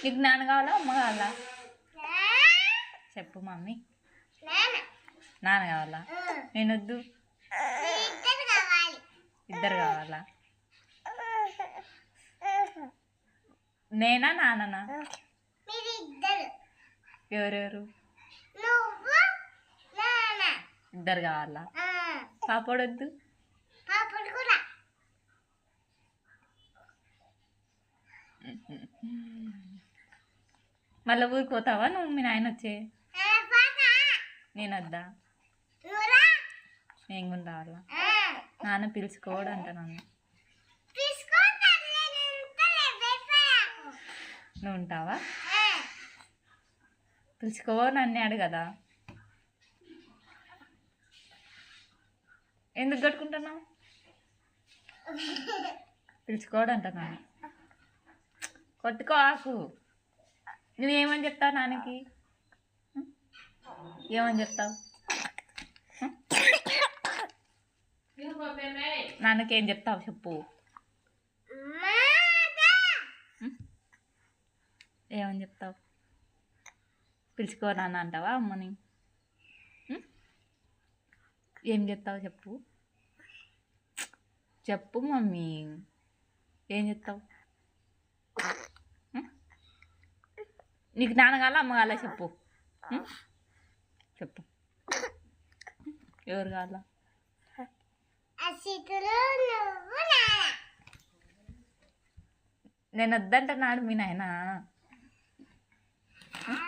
నీకు నాన్న కావాలా అమ్మ కావాలా చెప్పు మమ్మీ. నాన్న కావాలా? నేను వద్దు. ఇద్దరు కావాలా? నేనా నాన్ననా? ఎవరెవరు? ఇద్దరు కావాలా? పాపడు వద్దు. మళ్ళీ ఊరికి పోతావా నువ్వు? మీ నాయన వచ్చే నేను వద్దా? నేను కూడా రావాలా? నాన్న పిలుచుకోవడం అంట నన్ను. నువ్వు ఉంటావా? పిలుచుకోవని అన్నాడు కదా, ఎందుకు కట్టుకుంటున్నావు? పిలుచుకోవడం అంట నన్ను. కొట్టుకో ఆకు. నువ్వేమని చెప్తావు నాన్నకి? ఏమని చెప్తావు? నాన్నకి ఏం చెప్తావు చెప్పు. ఏమని చెప్తావు? పిలుచుకో నాన్న అంటావా అమ్మని? ఏం చెప్తావు చెప్పు. చెప్పు మమ్మీ, ఏం చెప్తావు? నీకు నాన్న కావాలా అమ్మ కావాలా చెప్పు. చెప్పు ఎవరు కావాలా? నేను వద్దంటున్నాడు మీ నాయన.